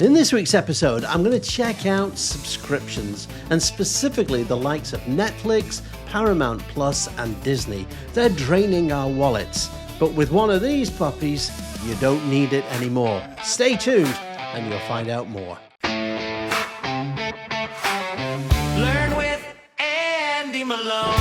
In this week's episode, I'm going to check out subscriptions, and specifically the likes of Netflix, Paramount Plus, and Disney. They're draining our wallets, but with one of these puppies, you don't need it anymore. Stay tuned, and you'll find out more. Learn with Andy Malone.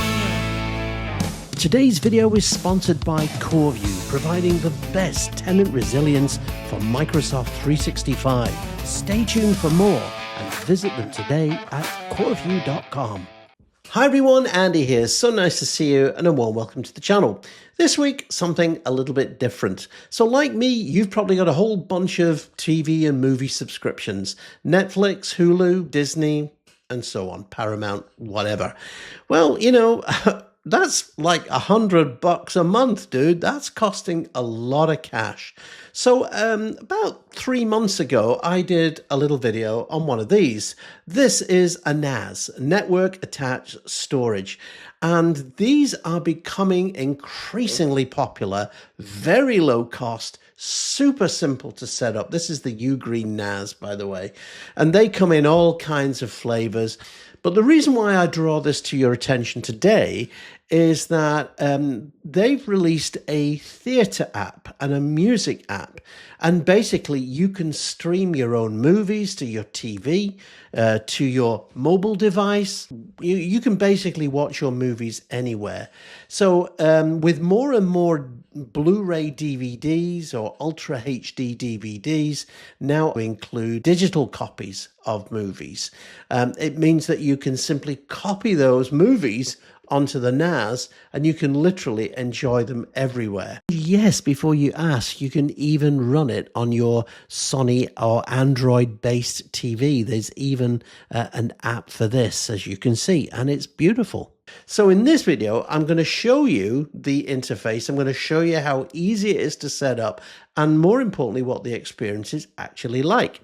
Today's video is sponsored by CoreView, providing the best tenant resilience for Microsoft 365. Stay tuned for more and visit them today at coreview.com. Hi everyone, Andy here. So nice to see you and a warm welcome to the channel. This week, something a little bit different. So like me, you've probably got a whole bunch of TV and movie subscriptions. Netflix, Hulu, Disney, and so on, Paramount, whatever. Well, you know, that's like $100 a month, dude. That's costing a lot of cash. So about 3 months ago, I did a little video on one of these. This is a NAS, Network Attached Storage. And these are becoming increasingly popular, very low cost, super simple to set up. This is the UGREEN NAS, by the way. And they come in all kinds of flavors. But the reason why I draw this to your attention today is that they've released a theater app and a music app. And basically, you can stream your own movies to your TV, to your mobile device. You can basically watch your movies anywhere. So with more and more Blu-ray DVDs or Ultra HD DVDs now include digital copies of movies. It means that you can simply copy those movies onto the NAS and you can literally enjoy them everywhere. Yes, before you ask, you can even run it on your Sony or Android-based TV. There's even an app for this, as you can see, and it's beautiful. So in this video, I'm going to show you the interface. I'm going to show you how easy it is to set up and more importantly, what the experience is actually like.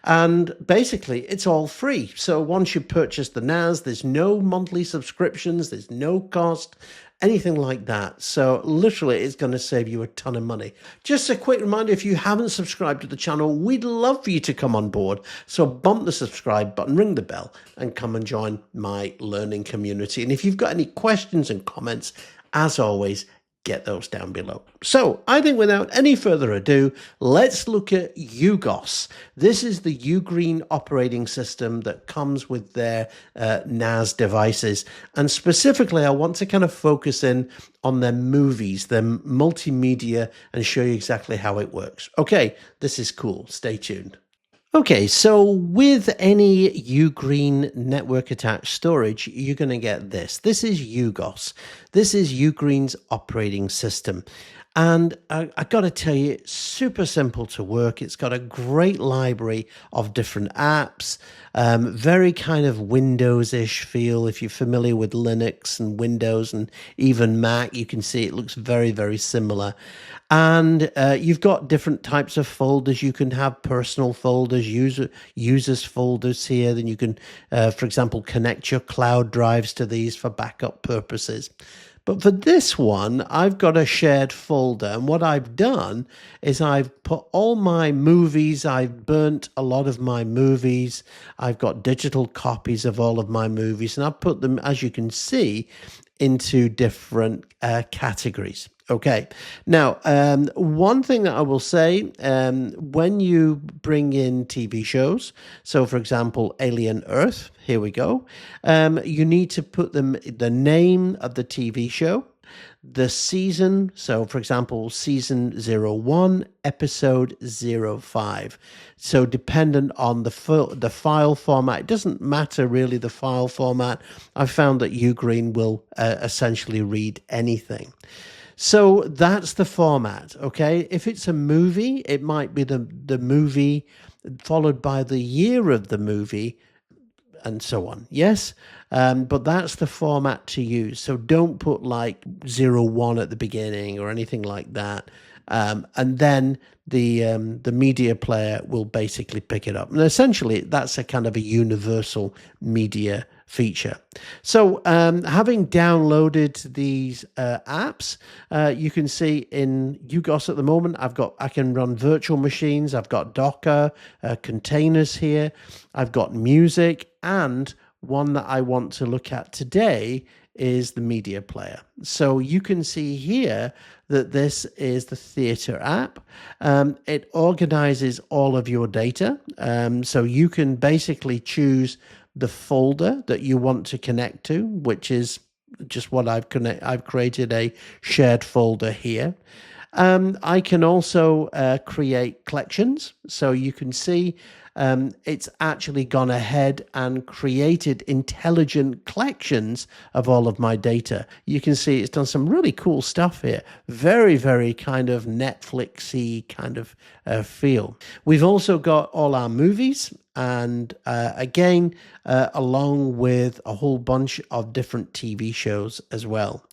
And basically, it's all free. So once you purchase the NAS, there's no monthly subscriptions, there's no cost, anything like that. So literally, it's going to save you a ton of money. Just a quick reminder, if you haven't subscribed to the channel, we'd love for you to come on board. So bump the subscribe button, ring the bell, and come and join my learning community. And if you've got any questions and comments, as always, get those down below. So I think without any further ado, let's look at UGOS. This is the UGREEN operating system that comes with their NAS devices. And specifically, I want to kind of focus in on their movies, their multimedia, and show you exactly how it works. Okay, this is cool. Stay tuned. Okay, so with any UGREEN network attached storage, you're going to get this. This is UGOS. This is UGREEN's operating system. And I got to tell you, it's super simple to work. It's got a great library of different apps, very kind of Windows-ish feel. If you're familiar with Linux and Windows and even Mac, you can see it looks very, very similar. And you've got different types of folders. You can have personal folders, users folders here. Then you can, for example, connect your cloud drives to these for backup purposes. But for this one, I've got a shared folder. And what I've done is I've put all my movies, I've burnt a lot of my movies. I've got digital copies of all of my movies. And I've put them, as you can see, into different categories. Okay. Now, one thing that I will say, when you bring in TV shows, so for example, Alien Earth, here we go, you need to put the name of the TV show, the season, so for example, season 01, episode 05. So dependent on the file format, it doesn't matter really the file format. I've found that UGREEN will essentially read anything. So that's the format, okay? If it's a movie, it might be the movie followed by the year of the movie and so on, yes? But that's the format to use. So don't put like 01 at the beginning or anything like that. and then the media player will basically pick it up. And essentially, that's a kind of a universal media feature. So having downloaded these apps, you can see in UGOS at the moment, I can run virtual machines. I've got Docker containers here. I've got music, and one that I want to look at today is the media player. So you can see here that this is the theater app. It organizes all of your data. So you can basically choose the folder that you want to connect to, which is just what I've created a shared folder here. I can also create collections. So you can see it's actually gone ahead and created intelligent collections of all of my data. You can see it's done some really cool stuff here. Very, very kind of Netflixy kind of feel. We've also got all our movies, and again, along with a whole bunch of different TV shows as well.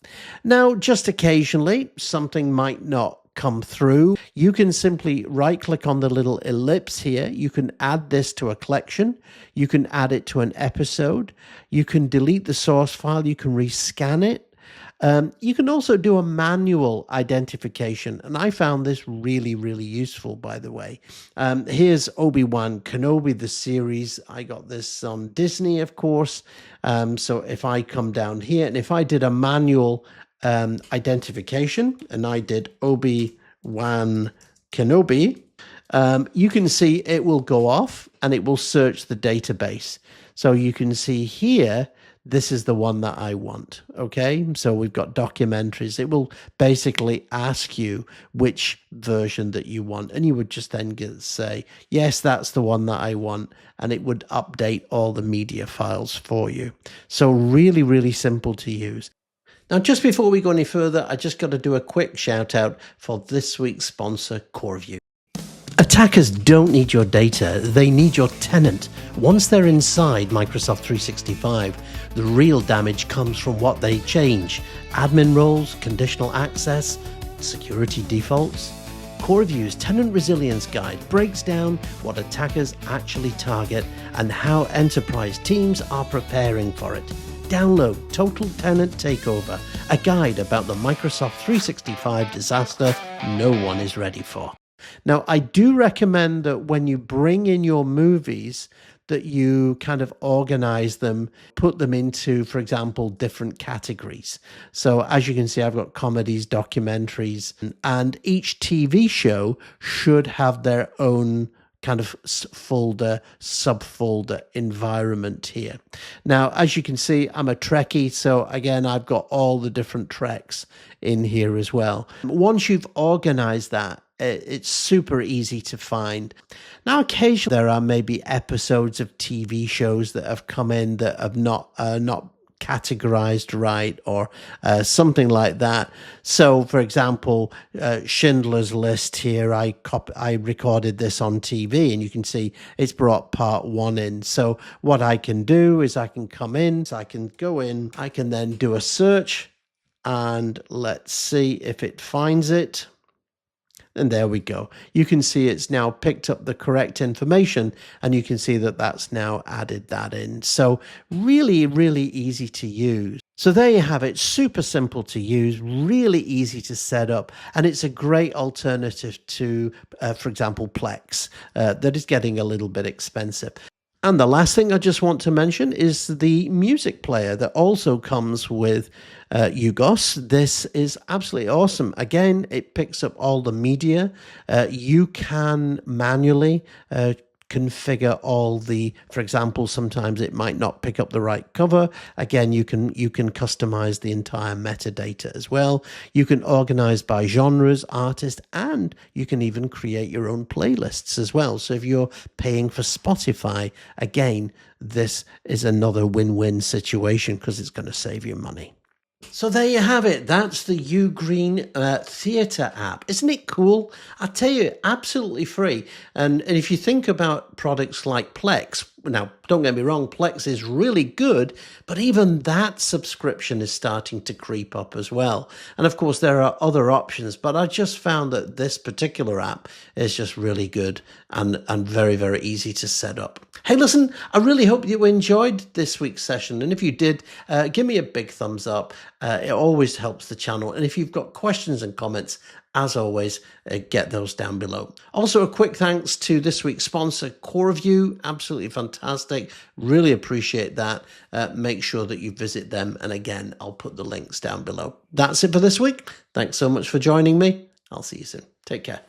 Now, just occasionally, something might not come through. You can simply right click on the little ellipse here. You can add this to a collection. You can add it to an episode. You can delete the source file. You can rescan it. You can also do a manual identification, and I found this really, really useful, by the way. Here's Obi-Wan Kenobi, the series. I got this on Disney, of course. So if I come down here, and if I did a manual identification, and I did Obi-Wan Kenobi, you can see it will go off and it will search the database. So you can see here, this is the one that I want. Okay, so we've got documentaries. It will basically ask you which version that you want, and you would just then say, yes, that's the one that I want, and it would update all the media files for you. So really, really simple to use. Now, just before we go any further, I just got to do a quick shout out for this week's sponsor, CoreView. Attackers don't need your data, they need your tenant. Once they're inside Microsoft 365, the real damage comes from what they change: admin roles, conditional access, security defaults. CoreView's Tenant Resilience Guide breaks down what attackers actually target and how enterprise teams are preparing for it. Download Total Tenant Takeover, a guide about the Microsoft 365 disaster no one is ready for. Now, I do recommend that when you bring in your movies, that you kind of organize them, put them into, for example, different categories. So as you can see, I've got comedies, documentaries, and each TV show should have their own kind of folder, subfolder environment here. Now, as you can see, I'm a Trekkie, so again, I've got all the different Treks in here as well. Once you've organized that, it's super easy to find. Now, occasionally there are maybe episodes of TV shows that have come in that have not categorized right, or something like that. So, for example, Schindler's List here, I recorded this on TV, and you can see it's brought part 1 in. So what I can do is I can come in, so I can go in, I can then do a search, and let's see if it finds it. And there we go. You can see it's now picked up the correct information, and you can see that that's now added that in. So really, really easy to use. So there you have it. Super simple to use, really easy to set up, and it's a great alternative to, for example, Plex, that is getting a little bit expensive. And the last thing I just want to mention is the music player that also comes with UGOS. This is absolutely awesome. Again, it picks up all the media. You can manually configure all the, for example, sometimes it might not pick up the right cover. Again, you can customize the entire metadata as well. You can organize by genres, artists, and you can even create your own playlists as well. So if you're paying for Spotify, again, this is another win-win situation because it's going to save you money. So there you have it. That's the UGREEN theatre app. Isn't it cool? I tell you, absolutely free. And if you think about products like PLEX, Now, don't get me wrong, PLEX is really good, but even that subscription is starting to creep up as well. And of course, there are other options, but I just found that this particular app is just really good and very, very easy to set up. Hey, listen, I really hope you enjoyed this week's session. And if you did, give me a big thumbs up. It always helps the channel. And if you've got questions and comments, as always, get those down below. Also, a quick thanks to this week's sponsor, CoreView. Absolutely fantastic. Really appreciate that. Make sure that you visit them. And again, I'll put the links down below. That's it for this week. Thanks so much for joining me. I'll see you soon. Take care.